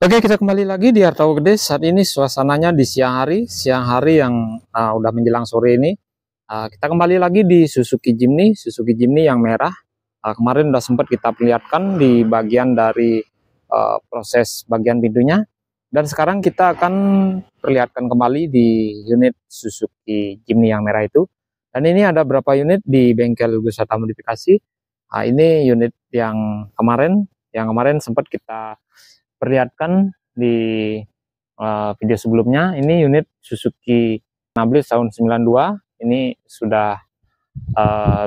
Oke, kita kembali lagi di Hartawo Gede. Saat ini suasananya di siang hari yang udah menjelang sore ini. Kita kembali lagi di Suzuki Jimny yang merah. Kemarin udah sempat kita perlihatkan di bagian dari proses bagian pintunya. Dan sekarang kita akan perlihatkan kembali di unit Suzuki Jimny yang merah itu. Dan ini ada berapa unit di bengkel wisata modifikasi. Ini unit yang kemarin sempat kita perlihatkan di video sebelumnya. Ini unit Suzuki Nablis tahun 92. Ini sudah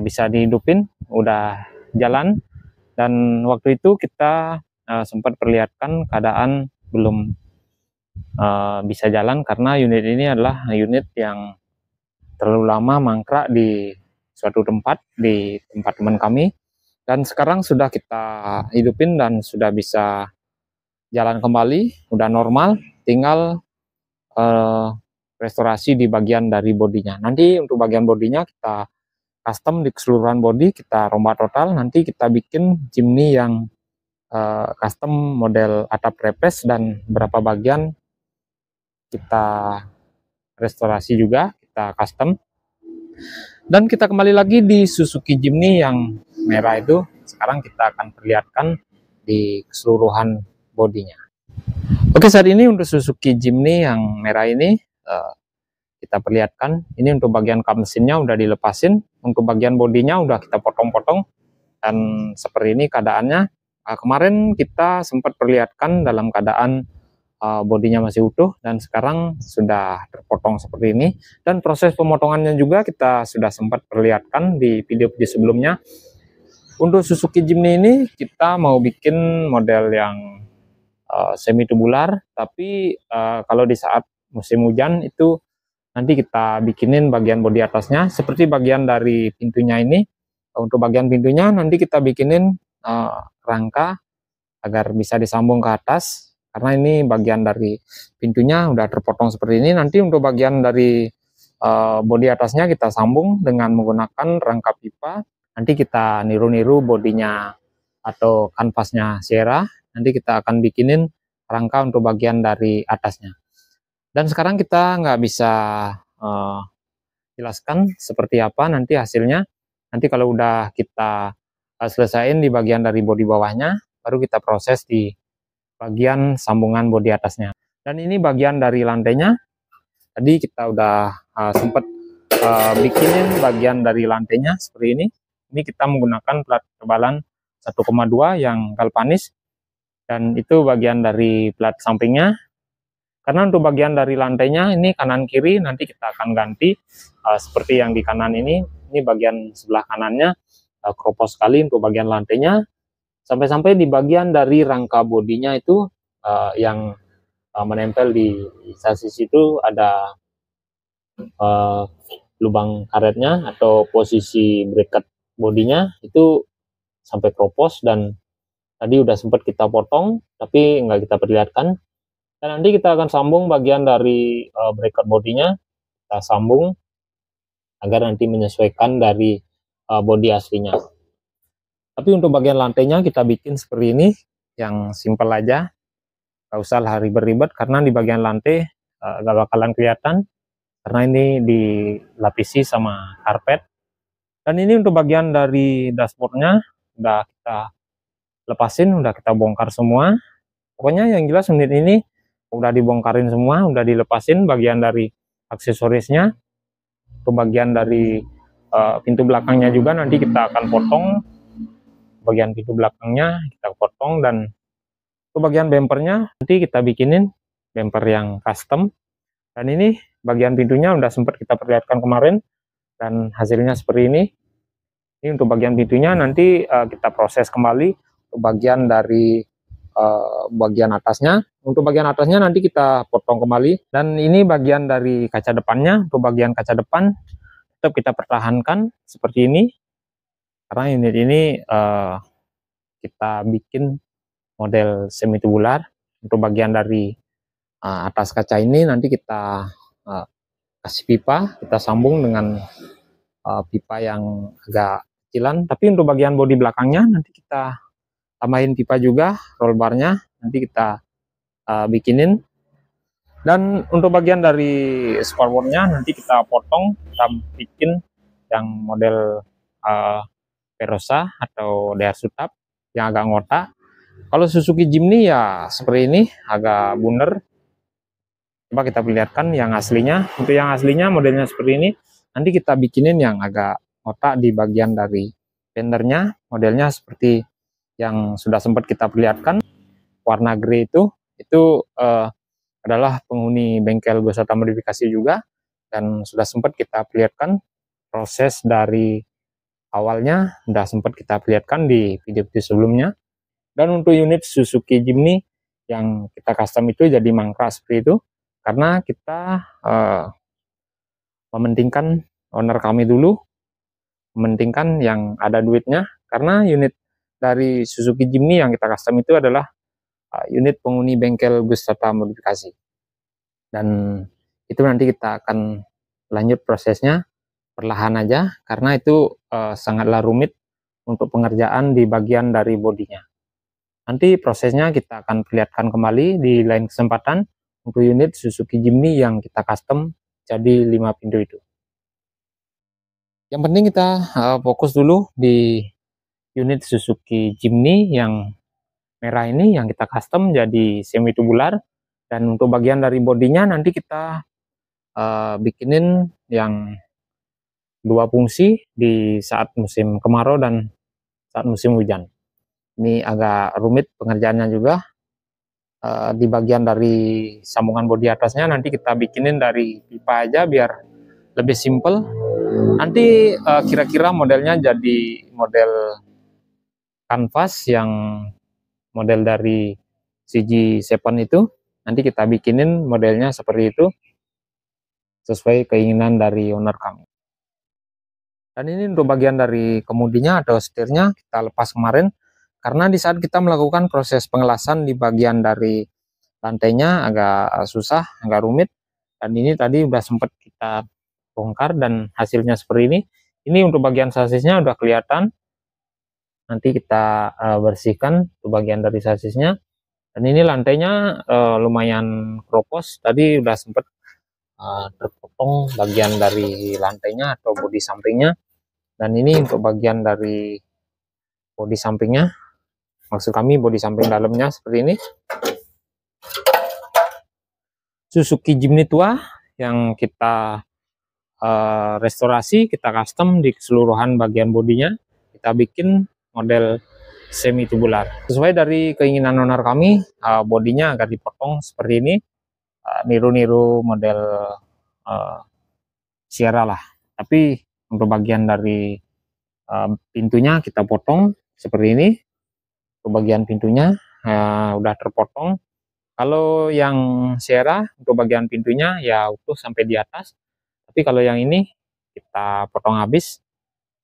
bisa dihidupin, udah jalan. Dan waktu itu kita sempat perlihatkan keadaan belum bisa jalan karena unit ini adalah unit yang terlalu lama mangkrak di suatu tempat, di tempat teman kami. Dan sekarang sudah kita hidupin dan sudah bisa jalan kembali, udah normal, tinggal restorasi di bagian dari bodinya. Nanti untuk bagian bodinya kita custom di keseluruhan bodi, kita rombak total. Nanti kita bikin Jimny yang custom model atap repes dan beberapa bagian kita restorasi juga, kita custom. Dan kita kembali lagi di Suzuki Jimny yang merah itu. Sekarang kita akan perlihatkan di keseluruhan bodinya. Oke, saat ini untuk Suzuki Jimny yang merah ini kita perlihatkan. Ini untuk bagian kap mesinnya udah dilepasin, untuk bagian bodinya udah kita potong-potong, dan seperti ini keadaannya. Kemarin kita sempat perlihatkan dalam keadaan bodinya masih utuh, dan sekarang sudah terpotong seperti ini. Dan proses pemotongannya juga kita sudah sempat perlihatkan di video-video sebelumnya. Untuk Suzuki Jimny ini kita mau bikin model yang semi tubular, tapi kalau di saat musim hujan itu nanti kita bikinin bagian bodi atasnya seperti bagian dari pintunya ini. Untuk bagian pintunya nanti kita bikinin rangka agar bisa disambung ke atas, karena ini bagian dari pintunya udah terpotong seperti ini. Nanti untuk bagian dari bodi atasnya kita sambung dengan menggunakan rangka pipa. Nanti kita niru-niru bodinya atau kanvasnya Sierra. Nanti kita akan bikinin rangka untuk bagian dari atasnya. Dan sekarang kita nggak bisa jelaskan seperti apa nanti hasilnya. Nanti kalau udah kita selesaiin di bagian dari bodi bawahnya, baru kita proses di bagian sambungan bodi atasnya. Dan ini bagian dari lantainya. Tadi kita udah sempat bikinin bagian dari lantainya seperti ini. Ini kita menggunakan plat ketebalan 1,2 yang galvanis. Dan itu bagian dari plat sampingnya. Karena untuk bagian dari lantainya ini kanan kiri nanti kita akan ganti seperti yang di kanan ini bagian sebelah kanannya keropos sekali untuk bagian lantainya, sampai-sampai di bagian dari rangka bodinya itu yang menempel di sasis itu ada lubang karetnya atau posisi bracket bodinya itu sampai keropos, dan tadi udah sempat kita potong tapi nggak kita perlihatkan. Dan nanti kita akan sambung bagian dari bracket bodinya, kita sambung agar nanti menyesuaikan dari bodi aslinya. Tapi untuk bagian lantainya kita bikin seperti ini, yang simple aja, gak usah ribet-ribet, karena di bagian lantai gak bakalan kelihatan, karena ini dilapisi sama karpet. Dan ini untuk bagian dari dashboardnya udah kita lepasin, udah kita bongkar semua. Pokoknya yang jelas unit ini udah dibongkarin semua, udah dilepasin bagian dari aksesorisnya. Untuk bagian dari pintu belakangnya juga nanti kita akan potong. Bagian pintu belakangnya kita potong, dan untuk bagian bempernya nanti kita bikinin bemper yang custom. Dan ini bagian pintunya udah sempat kita perlihatkan kemarin, dan hasilnya seperti ini. Ini untuk bagian pintunya nanti kita proses kembali untuk bagian dari bagian atasnya. Untuk bagian atasnya nanti kita potong kembali. Dan ini bagian dari kaca depannya. Untuk bagian kaca depan tetap kita pertahankan seperti ini, karena unit ini kita bikin model semi tubular. Untuk bagian dari atas kaca ini nanti kita kasih pipa, kita sambung dengan pipa yang agak kecilan. Tapi untuk bagian bodi belakangnya nanti kita tambahin pipa juga, roll barnya nanti kita bikinin. Dan untuk bagian dari spalbornya nanti kita potong, kita bikin yang model Verosa atau DR Sutap yang agak ngotak. Kalau Suzuki Jimny ya seperti ini, agak bundar. Coba kita perlihatkan yang aslinya. Untuk yang aslinya modelnya seperti ini. Nanti kita bikinin yang agak ngotak di bagian dari fendernya. Modelnya seperti yang sudah sempat kita perlihatkan, warna grey itu adalah penghuni bengkel beserta modifikasi juga, dan sudah sempat kita perlihatkan proses dari awalnya, sudah sempat kita perlihatkan di video-video sebelumnya. Dan untuk unit Suzuki Jimny yang kita custom itu jadi mangkrak seperti itu, karena kita mementingkan owner kami dulu, mementingkan yang ada duitnya, karena unit dari Suzuki Jimny yang kita custom itu adalah unit penghuni bengkel beserta modifikasi. Dan itu nanti kita akan lanjut prosesnya perlahan aja, karena itu sangatlah rumit untuk pengerjaan di bagian dari bodinya. Nanti prosesnya kita akan perlihatkan kembali di lain kesempatan untuk unit Suzuki Jimny yang kita custom jadi 5 pintu itu. Yang penting kita fokus dulu di unit Suzuki Jimny yang merah ini yang kita custom jadi semi tubular. Dan untuk bagian dari bodinya nanti kita bikinin yang 2 fungsi di saat musim kemarau dan saat musim hujan. Ini agak rumit pengerjaannya juga. Di bagian dari sambungan bodi atasnya nanti kita bikinin dari pipa aja biar lebih simple. Nanti kira-kira modelnya jadi model kanvas yang model dari CG7 itu. Nanti kita bikinin modelnya seperti itu sesuai keinginan dari owner kami. Dan ini untuk bagian dari kemudinya atau setirnya kita lepas kemarin, karena di saat kita melakukan proses pengelasan di bagian dari lantainya agak susah, agak rumit. Dan ini tadi udah sempat kita bongkar dan hasilnya seperti ini. Ini untuk bagian sasisnya udah kelihatan. Nanti kita bersihkan untuk bagian dari sasisnya. Dan ini lantainya lumayan kropos. Tadi udah sempat terpotong bagian dari lantainya atau bodi sampingnya. Dan ini untuk bagian dari bodi sampingnya, maksud kami bodi samping dalamnya seperti ini. Suzuki Jimny tua yang kita restorasi, kita custom di keseluruhan bagian bodinya, kita bikin model semi tubular sesuai dari keinginan owner kami. Bodinya akan dipotong seperti ini, niru-niru model Sierra lah, tapi untuk bagian dari pintunya kita potong seperti ini. Untuk bagian pintunya udah terpotong. Kalau yang Sierra untuk bagian pintunya ya utuh sampai di atas, tapi kalau yang ini kita potong habis.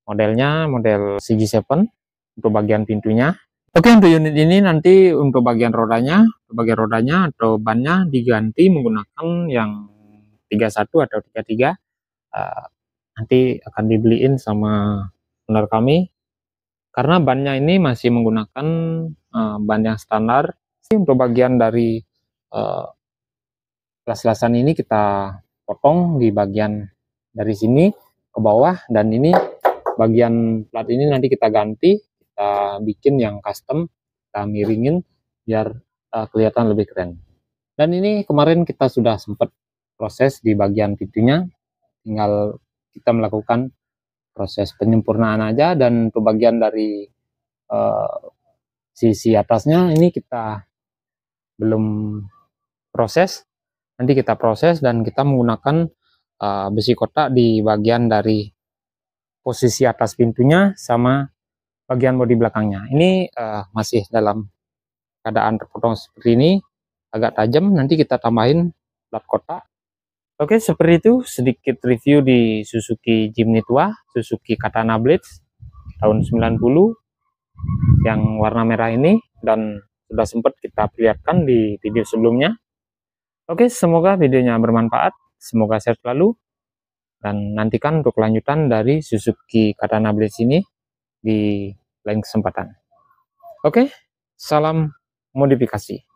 Modelnya model CG7 untuk bagian pintunya. Oke, untuk unit ini nanti untuk bagian rodanya atau bannya diganti menggunakan yang 31 atau 33. Nanti akan dibeliin sama owner kami, karena bannya ini masih menggunakan ban yang standar. Untuk bagian dari las-lasan ini kita potong di bagian dari sini ke bawah, dan ini bagian plat ini nanti kita ganti, kita bikin yang custom, kita miringin biar kelihatan lebih keren. Dan ini kemarin kita sudah sempat proses di bagian pintunya, tinggal kita melakukan proses penyempurnaan aja. Dan untuk bagian dari sisi atasnya ini kita belum proses, nanti kita proses dan kita menggunakan besi kotak di bagian dari posisi atas pintunya sama bagian bodi belakangnya. Ini masih dalam keadaan terpotong seperti ini, agak tajam. Nanti kita tambahin plat kotak. Oke, seperti itu sedikit review di Suzuki Jimny tua, Suzuki Katana Blitz tahun 90 yang warna merah ini, dan sudah sempat kita perlihatkan di video sebelumnya. Oke, semoga videonya bermanfaat, semoga sehat selalu, dan nantikan untuk kelanjutan dari Suzuki Katana Blitz ini di lain kesempatan. Oke, salam modifikasi.